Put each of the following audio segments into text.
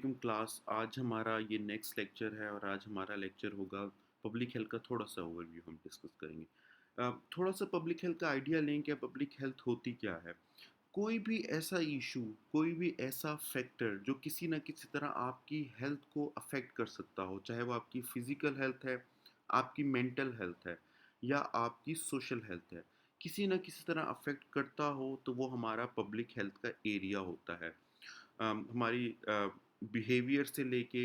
Class. आज हमारा ये नेक्स्ट लेक्चर है और आज हमारा लेक्चर होगा पब्लिक हेल्थ का। थोड़ा सा ओवरव्यू हम डिस्कस करेंगे। थोड़ा सा पब्लिक हेल्थ का आइडिया लें कि पब्लिक हेल्थ होती क्या है। कोई भी ऐसा इशू, कोई भी ऐसा फैक्टर जो किसी ना किसी तरह आपकी हेल्थ को अफेक्ट कर सकता हो, चाहे वो आपकी फिजिकल हेल्थ है, आपकी मेंटल हेल्थ है या आपकी सोशल हेल्थ है, किसी ना किसी तरह अफेक्ट करता हो तो वो हमारा पब्लिक हेल्थ का एरिया होता है। हमारी बिहेवियर से लेके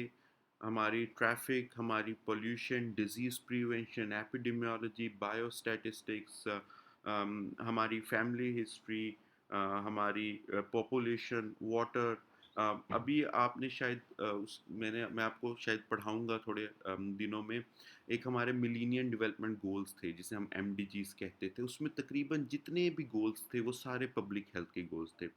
हमारी ट्रैफिक, हमारी pollution, disease prevention, epidemiology, biostatistics, हमारी फैमिली हिस्ट्री, हमारी पॉपुलेशन, वाटर। अभी आपने शायद मैं आपको शायद पढ़ाऊंगा थोड़े दिनों में। एक हमारे मिलीनियम डेवलपमेंट गोल्स थे जिसे हम MDGs कहते थे। उसमें तकरीबन जितने भी गोल्स थे वो सारे पब्लिक हेल्थ के गोल्स थे।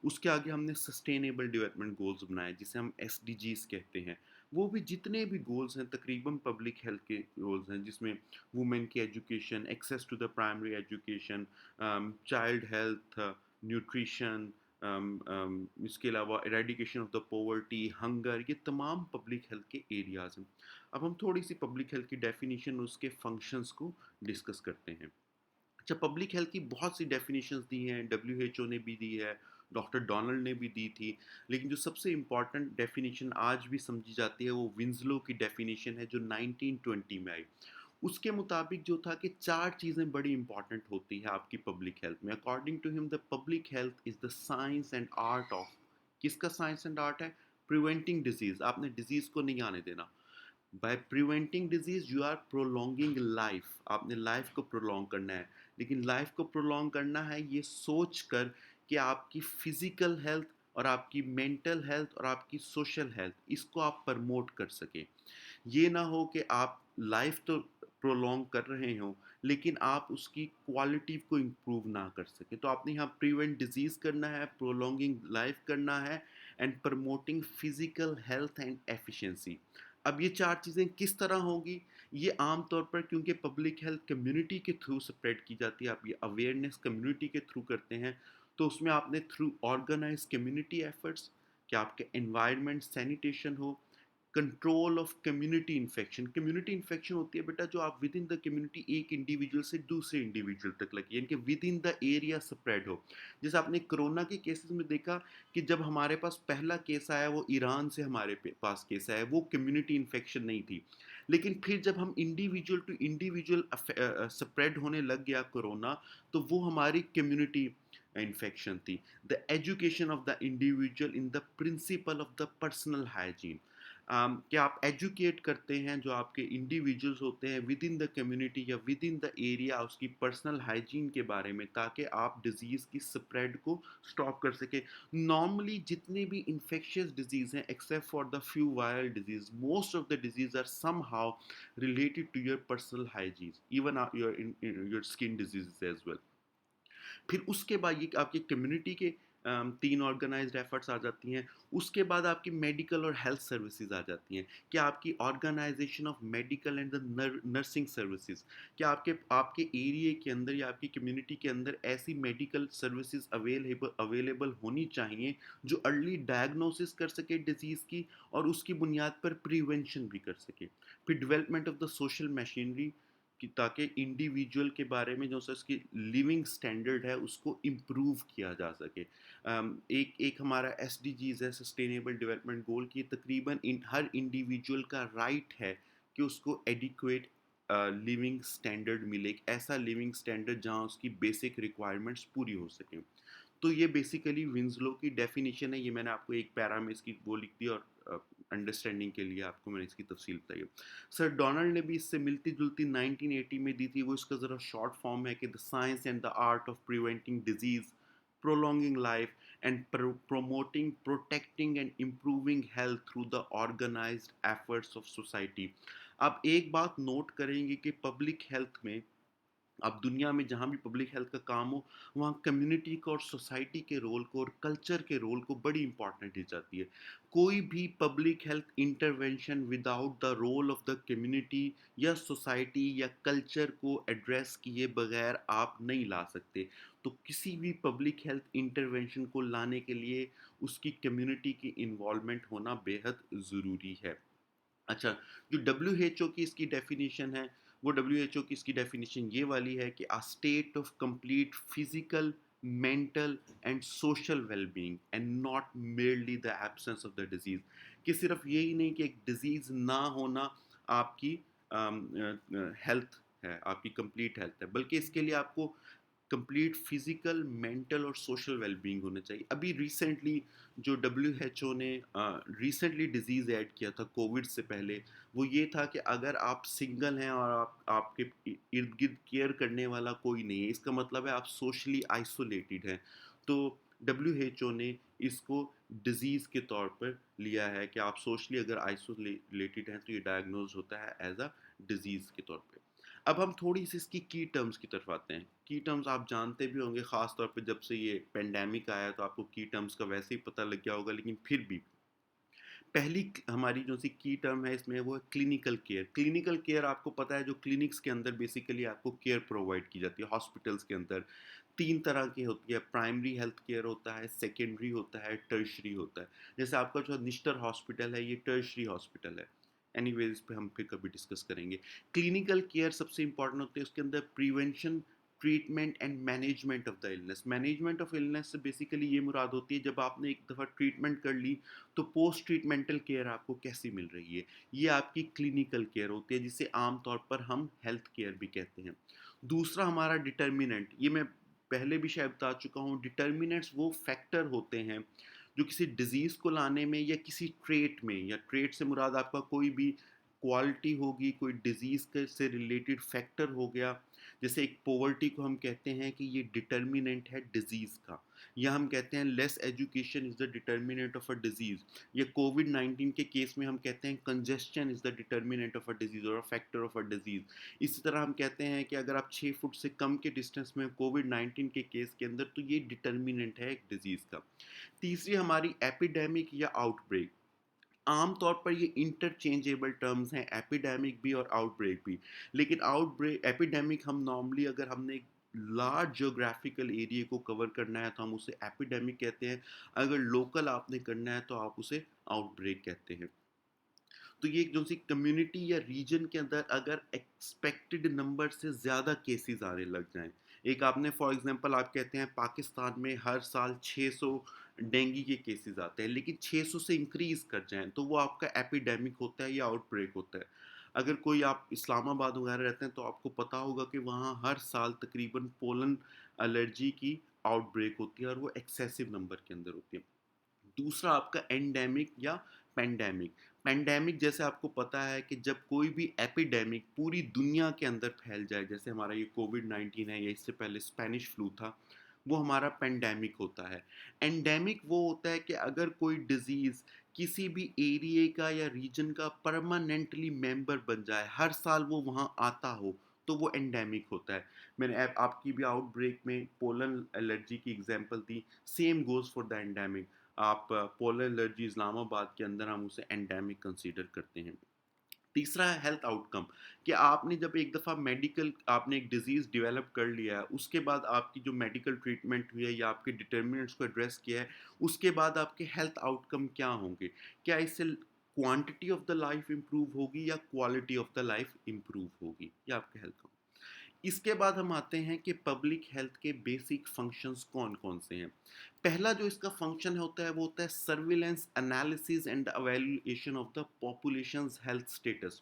उसके आगे हमने सस्टेनेबल डेवलपमेंट गोल्स बनाए जिसे हम SDGs कहते हैं। वो भी जितने भी गोल्स हैं तकरीबन पब्लिक हेल्थ के गोल्स हैं, जिसमें वुमेन की education, access to the primary education, child health, nutrition, इसके अलावा eradication of the poverty, hunger, ये तमाम पब्लिक हेल्थ के एरियाज हैं। अब हम थोड़ी सी पब्लिक हेल्थ की डेफिनेशन, उसके फंक्शंस को डिस्कस करते हैं। अच्छा, पब्लिक हेल्थ की बहुत सी डेफिनेशंस दी हैं, WHO ने भी दी है, डॉक्टर डोनाल्ड ने भी दी थी। लेकिन जो सबसे इम्पॉर्टेंट डेफिनेशन आज भी समझी जाती है वो विंजलो की डेफिनेशन है जो 1920 में आई। उसके मुताबिक जो था कि चार चीज़ें बड़ी इंपॉर्टेंट होती है आपकी पब्लिक हेल्थ में। According to him the public health is the science and art of, किसका साइंस एंड आर्ट है? Preventing disease. आपने डिजीज़ को नहीं आने देना। By preventing disease you are prolonging life. आपने लाइफ को प्रोलॉन्ग करना है। लेकिन लाइफ को प्रोलॉन्ग करना है ये सोच कर कि आपकी फिजिकल हेल्थ और आपकी मेंटल हेल्थ और आपकी सोशल हेल्थ, इसको आप प्रमोट कर सकें। ये ना हो कि आप लाइफ तो प्रोलॉन्ग कर रहे हो लेकिन आप उसकी क्वालिटी को इम्प्रूव ना कर सके। तो आपने यहाँ प्रिवेंट डिजीज करना है, प्रोलॉन्गिंग लाइफ करना है and promoting physical health and efficiency. अब ये चार चीज़ें किस तरह होगी? ये आम तौर पर क्योंकि पब्लिक हेल्थ कम्युनिटी के थ्रू स्प्रेड की जाती है, आप ये अवेयरनेस कम्युनिटी के थ्रू करते हैं। तो उसमें आपने थ्रू ऑर्गेनाइज कम्युनिटी एफर्ट्स, कि आपके एनवायरनमेंट सैनिटेशन हो, कंट्रोल ऑफ कम्युनिटी इन्फेक्शन होती है बेटा जो आप विद इन द कम्युनिटी एक इंडिविजुअल से दूसरे इंडिविजुअल तक लगी, यानी कि with in the area spread हो। जैसे आपने कोरोना के केसेस में देखा कि जब हमारे पास पहला केस आया वो ईरान से हमारे पास केस आया, वो कम्युनिटी इन्फेक्शन नहीं थी। लेकिन फिर जब हम इंडिविजुअल टू इंडिविजुअल स्प्रेड होने लग गया कोरोना, तो वो हमारी कम्युनिटी इन्फेक्शन थी। The education of the individual in the principle of the personal hygiene, कि आप एजुकेट करते हैं जो आपके इंडिविजुअल्स होते हैं विद इन द कम्युनिटी या विद इन द एरिया उसकी पर्सनल हाइजीन के बारे में, ताकि आप डिजीज़ की स्प्रेड को स्टॉप कर सके। नॉर्मली जितने भी इन्फेक्शियस डिजीज़ हैं except for the few viral disease, most of the disease are somehow related to your personal hygiene, even your skin disease as well. फिर उसके बाद ये आपकी कम्युनिटी के तीन ऑर्गेनाइज्ड एफर्ट्स आ जाती हैं। उसके बाद आपकी मेडिकल और हेल्थ सर्विसेज आ जाती हैं, कि आपकी organisation of medical and the nursing services, कि आपके आपके एरिया के अंदर या आपकी कम्युनिटी के अंदर ऐसी मेडिकल सर्विसेज अवेलेबल होनी चाहिए जो अर्ली डायग्नोसिस कर सके डिजीज़ की और उसकी बुनियाद पर प्रिवेंशन भी कर सके। फिर development of the social machinery, कि ताकि इंडिविजुअल के बारे में जो उसकी लिविंग स्टैंडर्ड है उसको इम्प्रूव किया जा सके। एक एक हमारा SDGs है, सस्टेनेबल डेवलपमेंट गोल, की तकरीबन हर इंडिविजुअल का राइट है कि उसको एडिक्वेट लिविंग स्टैंडर्ड मिले, एक ऐसा लिविंग स्टैंडर्ड जहाँ उसकी बेसिक रिक्वायरमेंट्स पूरी हो सकें। तो ये बेसिकली विंसलो की डेफिनेशन है। ये मैंने आपको एक पैरा में इसकी वो लिख दी और अंडरस्टैंडिंग के लिए आपको मैंने इसकी तफसील बताई। सर डोनाल्ड ने भी इससे मिलती जुलती 1980 में दी थी। वो इसका ज़रा शॉर्ट फॉर्म है कि the science and the art of preventing disease, prolonging life and promoting, protecting and improving health through the organized efforts of society। अब एक बात नोट करेंगे कि पब्लिक हेल्थ में, अब दुनिया में जहाँ भी पब्लिक हेल्थ का काम हो वहाँ कम्युनिटी को और सोसाइटी के रोल को और कल्चर के रोल को बड़ी इंपॉर्टेंट दी जाती है। कोई भी public health intervention without the role of the community या सोसाइटी या कल्चर को एड्रेस किए बगैर आप नहीं ला सकते। तो किसी भी पब्लिक हेल्थ इंटरवेंशन को लाने के लिए उसकी कम्युनिटी की इन्वॉल्वमेंट होना बेहद ज़रूरी है। अच्छा, जो डब्ल्यूएचओ की इसकी डेफिनेशन है, वो डब्ल्यूएचओ की इसकी डेफिनेशन ये वाली है कि a state of complete physical, mental and social wellbeing and not merely the absence of the disease. कि सिर्फ यही नहीं कि एक डिजीज ना होना आपकी हेल्थ है, आपकी कंप्लीट हेल्थ है, बल्कि इसके लिए आपको कंप्लीट फिजिकल, मेंटल और सोशल वेलबींग होना चाहिए। अभी रिसेंटली जो डब्ल्यूएचओ ने रिसेंटली डिजीज़ ऐड किया था कोविड से पहले, वो ये था कि अगर आप सिंगल हैं और आपके इर्द गिर्द केयर करने वाला कोई नहीं है, इसका मतलब है आप सोशली आइसोलेटेड हैं। तो डब्ल्यूएचओ ने इसको डिजीज़ के तौर पर लिया है कि आप सोशली अगर आइसोलेटेड हैं तो ये डायग्नोज होता है एज अ डिजीज़ के तौर पे। अब हम थोड़ी सी इसकी की टर्म्स की तरफ आते हैं। की टर्म्स आप जानते भी होंगे, ख़ास तौर पे जब से ये पेंडेमिक आया तो आपको की टर्म्स का वैसे ही पता लग गया होगा, लेकिन फिर भी पहली हमारी जो सी की टर्म है इसमें वो है क्लिनिकल केयर। क्लिनिकल केयर आपको पता है, जो क्लिनिक्स के अंदर बेसिकली आपको केयर प्रोवाइड की जाती है हॉस्पिटल्स के अंदर। तीन तरह की होती है, प्राइमरी हेल्थ केयर होता है, सेकेंडरी होता है, टर्शरी होता है। जैसे आपका जो निश्टर हॉस्पिटल है ये टर्शरी हॉस्पिटल है। एनीवेज इस पे हम फिर कभी डिस्कस करेंगे। क्लिनिकल केयर सबसे इंपॉर्टेंट होती है, उसके अंदर prevention, treatment and management of the illness. Management of illness से बेसिकली ये मुराद होती है जब आपने एक दफ़ा ट्रीटमेंट कर ली तो पोस्ट ट्रीटमेंटल केयर आपको कैसी मिल रही है, ये आपकी क्लिनिकल केयर होती है, जिसे आमतौर पर हम हेल्थ केयर भी कहते हैं। दूसरा हमारा डिटर्मिनेंट, ये मैं पहले भी शायद बता चुका हूँ, डिटर्मिनेंट्स वो फैक्टर होते हैं जो किसी डिजीज़ को लाने में या किसी ट्रेट में, या ट्रेट से मुराद आपका कोई भी क्वालिटी होगी, कोई डिजीज़ के से रिलेटेड फैक्टर हो गया। जैसे एक पॉवर्टी को हम कहते हैं कि ये डिटर्मिनेंट है डिजीज़ का, या हम कहते हैं less education is the determinant of a disease, या कोविड 19 के केस में हम कहते हैं congestion is the determinant of a disease और a factor of a disease. इसी तरह हम कहते हैं कि अगर आप 6 फुट से कम के डिस्टेंस में कोविड 19 के केस के अंदर, तो ये डिटर्मिनेंट है एक डिजीज़ का। तीसरी हमारी एपिडेमिक या आउटब्रेक। आम तौर पर ये इंटरचेंजेबल टर्म्स हैं, एपिडेमिक भी और आउटब्रेक भी। लेकिन आउटब्रेक, एपिडेमिक हम नॉर्मली अगर हमने एक लार्ज जियोग्राफिकल एरिया को कवर करना है तो हम उसे एपिडेमिक कहते हैं। अगर लोकल आपने करना है तो आप उसे आउटब्रेक कहते हैं। तो ये जो सी कम्युनिटी या रीजन के अंदर अगर एक्सपेक्टेड नंबर से ज़्यादा केसेस आने लग जाएं, एक आपने फॉर एग्जांपल आप कहते हैं पाकिस्तान में हर साल 600 डेंगू के केसेस आते हैं, लेकिन 600 से इंक्रीज कर जाएं तो वो आपका एपिडेमिक होता है या आउटब्रेक होता है। अगर कोई आप इस्लामाबाद वगैरह रहते हैं तो आपको पता होगा कि वहाँ हर साल तकरीबन पोलन एलर्जी की आउटब्रेक होती है और वो एक्सेसिव नंबर के अंदर होती है। दूसरा आपका एंडेमिक या पेंडेमिक। पेंडेमिक जैसे आपको पता है कि जब कोई भी एपिडेमिक पूरी दुनिया के अंदर फैल जाए, जैसे हमारा ये कोविड 19 है या इससे पहले स्पेनिश फ्लू था, वो हमारा पेंडेमिक होता है। एंडेमिक वो होता है कि अगर कोई डिजीज़ किसी भी एरिया का या रीजन का परमानेंटली मेंबर बन जाए, हर साल वो वहाँ आता हो, तो वो एंडेमिक होता है। मैंने आपकी भी आउटब्रेक में पोलन एलर्जी की example the, same goes for the endemic. आप पोलर एलर्जी इस्लामाबाद के अंदर हम उसे एंडेमिक कंसीडर करते हैं। तीसरा है हेल्थ आउटकम, कि आपने जब एक दफ़ा मेडिकल आपने एक डिजीज़ डेवलप कर लिया है, उसके बाद आपकी जो मेडिकल ट्रीटमेंट हुई है या आपके डिटर्मिनेंट्स को एड्रेस किया है, उसके बाद आपके हेल्थ आउटकम क्या होंगे? क्या इससे quantity of the life improve होगी या quality of the life improve होगी? ये आपके हेल्थ। इसके बाद हम आते हैं कि पब्लिक हेल्थ के बेसिक फंक्शंस कौन कौन से हैं। पहला जो इसका फंक्शन होता है वो होता है surveillance, analysis and evaluation of the populations health status,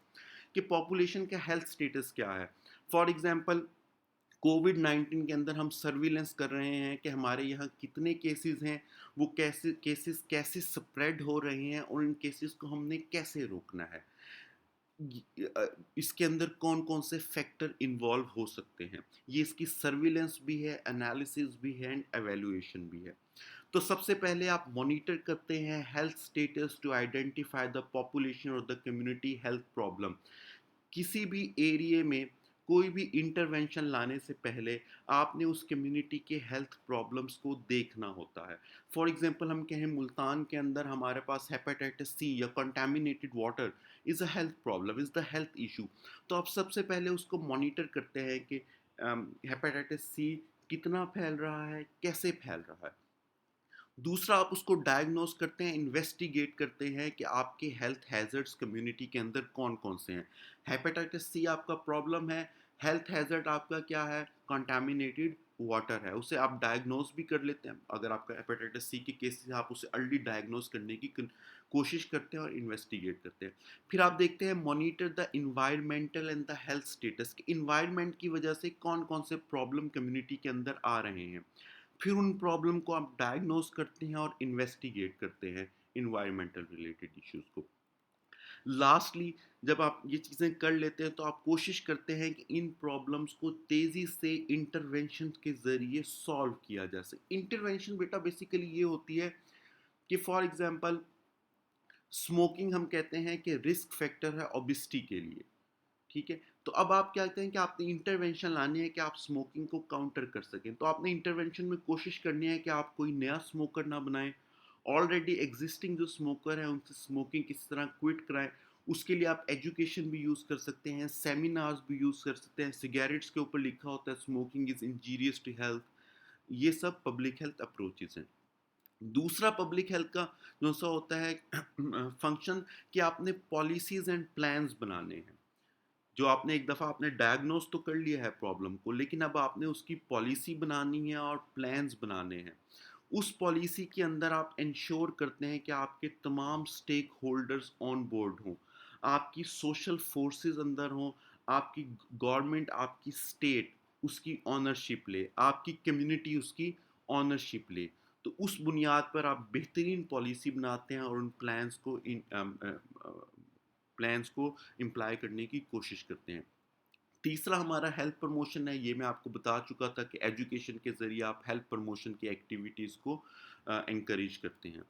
कि पॉपुलेशन का हेल्थ स्टेटस क्या है। फॉर एग्जांपल कोविड 19 के अंदर हम सर्विलेंस कर रहे हैं कि हमारे यहाँ कितने केसेस हैं, वो कैसे केसेस कैसे स्प्रेड हो रहे हैं और इन केसेस को हमने कैसे रोकना है। इसके अंदर कौन कौन से फैक्टर इन्वॉल्व हो सकते हैं, ये इसकी सर्विलेंस भी है, एनालिसिस भी है एंड एवेल्युएशन भी है। तो सबसे पहले आप मॉनिटर करते हैं health status to identify the population और द कम्युनिटी हेल्थ प्रॉब्लम। किसी भी एरिया में कोई भी इंटरवेंशन लाने से पहले आपने उस कम्युनिटी के हेल्थ प्रॉब्लम्स को देखना होता है। फॉर एग्जांपल हम कहें मुल्तान के अंदर हमारे पास हेपेटाइटिस सी या contaminated water is a health problem, is the health issue. तो आप सबसे पहले उसको मॉनिटर करते हैं कि हेपेटाइटिस सी कितना फैल रहा है, कैसे फैल रहा है। दूसरा आप उसको डायग्नोस करते हैं, इन्वेस्टिगेट करते हैं कि आपके हेल्थ हैज़र्ड्स कम्युनिटी के अंदर कौन-कौन से हैं। हेपेटाइटिस सी आपका प्रॉब्लम है, हेल्थ हैज़र्ड आपका क्या है? कंटामिनेटेड वाटर है, उसे आप डायग्नोस भी कर लेते हैं। अगर आपका हेपेटाइटिस सी के केसेस आप उसे अर्ली डायग्नोस करने की कोशिश करते हैं और इन्वेस्टिगेट करते हैं। फिर आप देखते हैं monitor the environmental and the health status, कि एनवायरनमेंट की वजह से कौन-कौन से प्रॉब्लम कम्युनिटी के अंदर आ रहे हैं। फिर उन प्रॉब्लम को आप डायग्नोस करते हैं और इन्वेस्टिगेट करते हैं इन्वायरमेंटल रिलेटेड इश्यूज को। लास्टली जब आप ये चीज़ें कर लेते हैं तो आप कोशिश करते हैं कि इन प्रॉब्लम्स को तेज़ी से इंटरवेंशन के ज़रिए सॉल्व किया जा सके। इंटरवेंशन बेटा बेसिकली ये होती है कि फॉर एग्जांपल स्मोकिंग हम कहते हैं कि रिस्क फैक्टर है ओबिसिटी के लिए, ठीक है। तो अब आप क्या कहते हैं कि आपने इंटरवेंशन लानी है कि आप स्मोकिंग को काउंटर कर सकें, तो आपने इंटरवेंशन में कोशिश करनी है कि आप कोई नया स्मोकर ना बनाएं, ऑलरेडी एग्जिस्टिंग जो स्मोकर है उनसे स्मोकिंग किस तरह क्विट कराएं। उसके लिए आप एजुकेशन भी यूज़ कर सकते हैं, सेमिनार्स भी यूज़ कर सकते हैं। सिगरेट्स के ऊपर लिखा होता है smoking is injurious to health. ये सब पब्लिक हेल्थ अप्रोचेज हैं। दूसरा पब्लिक हेल्थ का जो सा होता है फंक्शन, कि आपने पॉलिसीज एंड प्लान्स बनाने हैं। जो आपने एक दफ़ा आपने डायग्नोस तो कर लिया है प्रॉब्लम को, लेकिन अब आपने उसकी पॉलिसी बनानी है और प्लान्स बनाने हैं। उस पॉलिसी के अंदर आप इंश्योर करते हैं कि आपके तमाम स्टेक होल्डर्स ऑन बोर्ड हों, आपकी सोशल फोर्सेस अंदर हों, आपकी गवर्नमेंट, आपकी स्टेट उसकी ऑनरशिप ले, आपकी कम्युनिटी उसकी ऑनरशिप ले। तो उस बुनियाद पर आप बेहतरीन पॉलिसी बनाते हैं और उन प्लान्स को इम्प्लाई करने की कोशिश करते हैं। तीसरा हमारा हेल्थ प्रमोशन है, ये मैं आपको बता चुका था कि एजुकेशन के ज़रिए आप हेल्थ प्रमोशन की एक्टिविटीज़ को एनकरेज करते हैं।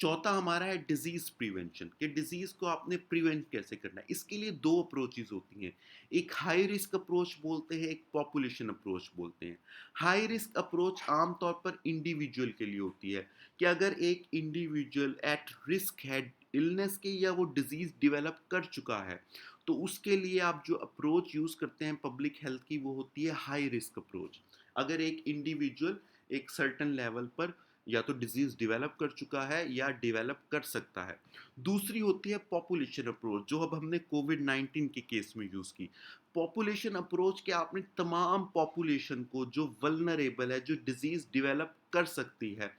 चौथा हमारा है डिजीज़ प्रिवेंशन, कि डिजीज़ को आपने प्रिवेंट कैसे करना है। इसके लिए दो अप्रोचेज़ होती हैं, एक हाई रिस्क अप्रोच बोलते हैं, एक पॉपुलेशन अप्रोच बोलते हैं। हाई रिस्क अप्रोच आमतौर पर इंडिविजुअल के लिए होती है, कि अगर एक इंडिविजुअल एट रिस्क है इलनेस के, या वो डिजीज़ डेवलप कर चुका है, तो उसके लिए आप जो अप्रोच यूज़ करते हैं पब्लिक हेल्थ की, वो होती है हाई रिस्क अप्रोच। अगर एक इंडिविजुअल एक सर्टन लेवल पर या तो डिजीज डेवलप कर चुका है या डेवलप कर सकता है। दूसरी होती है पॉपुलेशन अप्रोच, जो अब हमने कोविड-19 के केस में यूज़ की। पॉपुलेशन अप्रोच के आपने तमाम पॉपुलेशन को जो वल्नरेबल है, जो डिजीज डेवलप कर सकती है,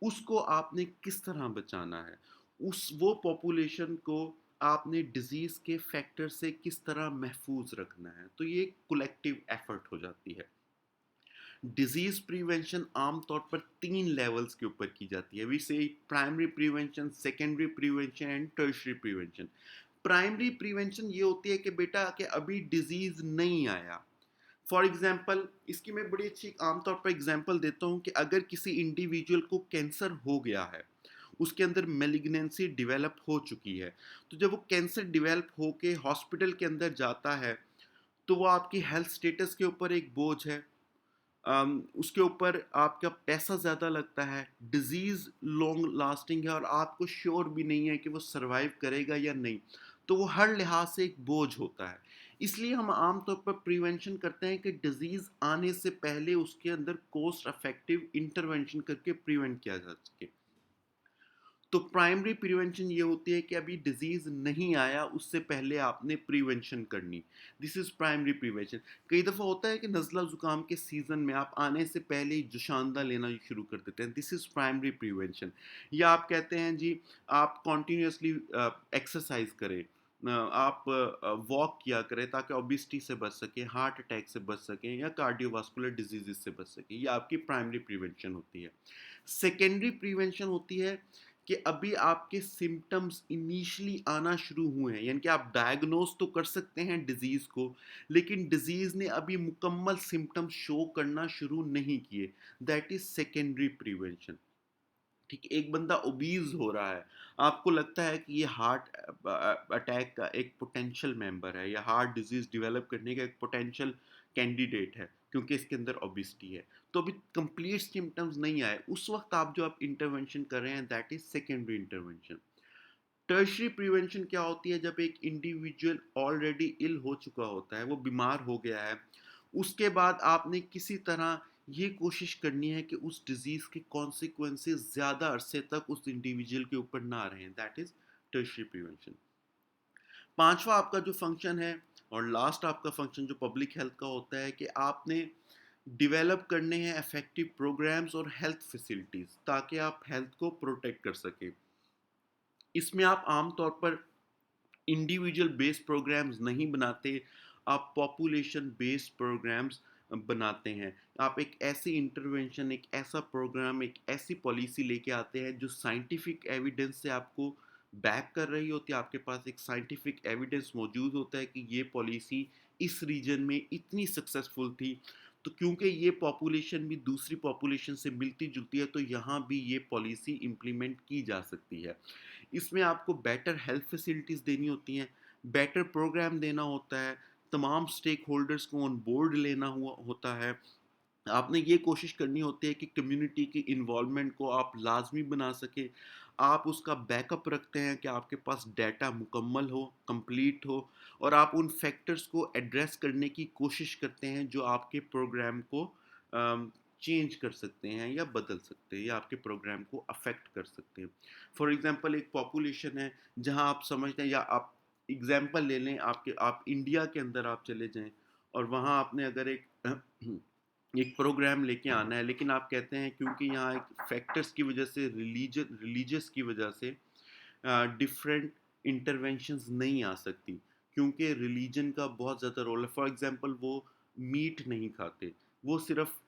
उसको आपने किस तरह बचाना है, उस वो पॉपुलेशन को आपने डिजीज के फैक्टर से किस तरह महफूज रखना है। तो ये कलेक्टिव एफर्ट हो जाती है। डिजीज प्रिवेंशन आमतौर पर 3 लेवल्स के ऊपर की जाती है। वी से primary prevention, secondary prevention and tertiary prevention. Primary prevention ये होती है कि बेटा कि अभी डिजीज नहीं आया। फॉर एग्जाम्पल, इसकी मैं बड़ी अच्छी आमतौर पर एग्जाम्पल देता हूँ कि अगर किसी इंडिविजुअल को कैंसर हो गया है, उसके अंदर मेलिग्नेंसी डेवलप हो चुकी है, तो जब वो कैंसर डेवलप होके हॉस्पिटल के अंदर जाता है, तो वो आपकी हेल्थ स्टेटस के ऊपर एक बोझ है। उसके ऊपर आपका पैसा ज़्यादा लगता है, डिजीज़ लॉन्ग लास्टिंग है और आपको श्योर भी नहीं है कि वो सर्वाइव करेगा या नहीं, तो वो हर लिहाज से एक बोझ होता है। इसलिए हम आमतौर पर प्रिवेंशन करते हैं कि डिजीज़ आने से पहले उसके अंदर कोस्ट इफेक्टिव इंटरवेंशन करके प्रिवेंट किया जा सके। तो प्राइमरी प्रिवेंशन ये होती है कि अभी डिजीज नहीं आया उससे पहले आपने प्रिवेंशन करनी। This is primary prevention. कई दफ़ा होता है कि नज़ला ज़ुकाम के सीज़न में आप आने से पहले ही जुशानदा लेना शुरू कर देते हैं, दिस इज प्राइमरी प्रिवेंशन। या आप कहते हैं जी आप कॉन्टीन्यूसली एक्सरसाइज करें, आप वॉक किया करें ताकि ओबिसिटी से बच सकें, हार्ट अटैक से बच सकें या कार्डियोवास्कुलर डिजीज़ से बच सकें। ये आपकी प्राइमरी प्रिवेंशन होती है। सेकेंडरी प्रिवेंशन होती है कि अभी आपके सिम्टम्स इनिशियली आना शुरू हुए हैं, यानी कि आप डायग्नोस तो कर सकते हैं डिजीज़ को, लेकिन डिजीज़ ने अभी मुकम्मल सिम्टम्स शो करना शुरू नहीं किए। That is secondary prevention. ठीक, एक बंदा ओबीज हो रहा है, आपको लगता है कि ये हार्ट अटैक का एक पोटेंशियल मेंबर है या हार्ट डिजीज डेवलप करने का एक पोटेंशियल कैंडिडेट है, क्योंकि इसके अंदर ओबिसिटी है, तो अभी कंप्लीट सिम्टम्स नहीं आए, उस वक्त आप जो आप इंटरवेंशन कर रहे हैं that is secondary intervention. Tertiary prevention क्या होती है? जब एक इंडिविजुअल ऑलरेडी इल हो चुका होता है, वो बीमार हो गया है, उसके बाद आपने किसी तरह ये कोशिश करनी है कि उस डिजीज़ के कॉन्सिक्वेंसेस ज़्यादा अरसे तक उस इंडिविजुअल के ऊपर ना रहें, दैट इज़ टर्शियरी प्रिवेंशन। पांचवा आपका जो फंक्शन है और लास्ट आपका फंक्शन जो पब्लिक हेल्थ का होता है कि आपने डेवलप करने हैं इफेक्टिव प्रोग्राम्स और हेल्थ फैसिलिटीज़ ताकि आप हेल्थ को प्रोटेक्ट कर सकें। इसमें आप आमतौर पर इंडिविजुअल बेस्ड प्रोग्राम्स नहीं बनाते, आप पॉपुलेशन बेस्ड प्रोग्राम्स बनाते हैं। आप एक ऐसी इंटरवेंशन, एक ऐसा प्रोग्राम, एक ऐसी पॉलिसी लेके आते हैं जो साइंटिफिक एविडेंस से आपको बैक कर रही होती है। आपके पास एक साइंटिफिक एविडेंस मौजूद होता है कि ये पॉलिसी इस रीजन में इतनी सक्सेसफुल थी, तो क्योंकि ये पॉपुलेशन भी दूसरी पॉपुलेशन से मिलती जुलती है, तो यहाँ भी ये पॉलिसी इम्प्लीमेंट की जा सकती है। इसमें आपको बेटर हेल्थ फैसिलिटीज़ देनी होती हैं, बेटर प्रोग्राम देना होता है, तमाम स्टेक होल्डर्स को ऑन बोर्ड लेना हुआ होता है। आपने ये कोशिश करनी होती है कि कम्युनिटी की इन्वॉल्वमेंट को आप लाजमी बना सके। आप उसका बैकअप रखते हैं कि आपके पास डाटा मुकम्मल हो, कंप्लीट हो, और आप उन फैक्टर्स को एड्रेस करने की कोशिश करते हैं जो आपके प्रोग्राम को चेंज कर सकते हैं या बदल सकते हैं या आपके प्रोग्राम को अफेक्ट कर सकते हैं। फॉर एग्जांपल एक पॉपुलेशन है जहां आप समझते हैं, या आप एग्जांपल ले लें, आप इंडिया के अंदर आप चले जाएं और वहां आपने अगर एक एक प्रोग्राम लेके आना है, लेकिन आप कहते हैं क्योंकि यहाँ एक फैक्टर्स की वजह से, रिलीजियस की वजह से डिफरेंट इंटरवेंशंस नहीं आ सकती, क्योंकि रिलीजन का बहुत ज़्यादा रोल है। फॉर एग्जांपल वो मीट नहीं खाते, वो सिर्फ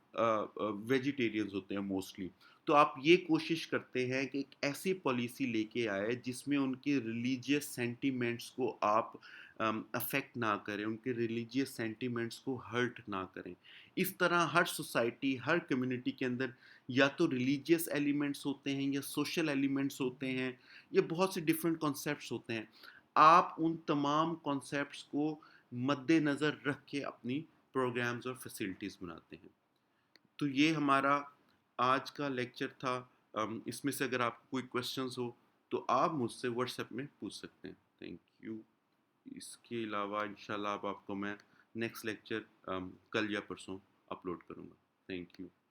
वेजिटेरियंस होते हैं मोस्टली। तो आप ये कोशिश करते हैं कि एक ऐसी पॉलिसी लेके आए जिसमें उनके रिलीजियस सेंटिमेंट्स को आप अफेक्ट ना करें, उनके रिलीजियस सेंटिमेंट्स को हर्ट ना करें। इस तरह हर सोसाइटी, हर कम्युनिटी के अंदर या तो रिलीजियस एलिमेंट्स होते हैं या सोशल एलिमेंट्स होते हैं, ये बहुत से डिफरेंट कॉन्सेप्ट्स होते हैं। आप उन तमाम कॉन्सेप्ट्स को मद्देनज़र रख के अपनी प्रोग्राम्स और फैसिलिटीज़ बनाते हैं। तो ये हमारा आज का लेक्चर था। इसमें से अगर आपको कोई क्वेश्चंस हो तो आप मुझसे व्हाट्सएप में पूछ सकते हैं। Thank you. इसके अलावा इंशाल्लाह अब आपको मैं नेक्स्ट लेक्चर कल या परसों अपलोड करूँगा। Thank you.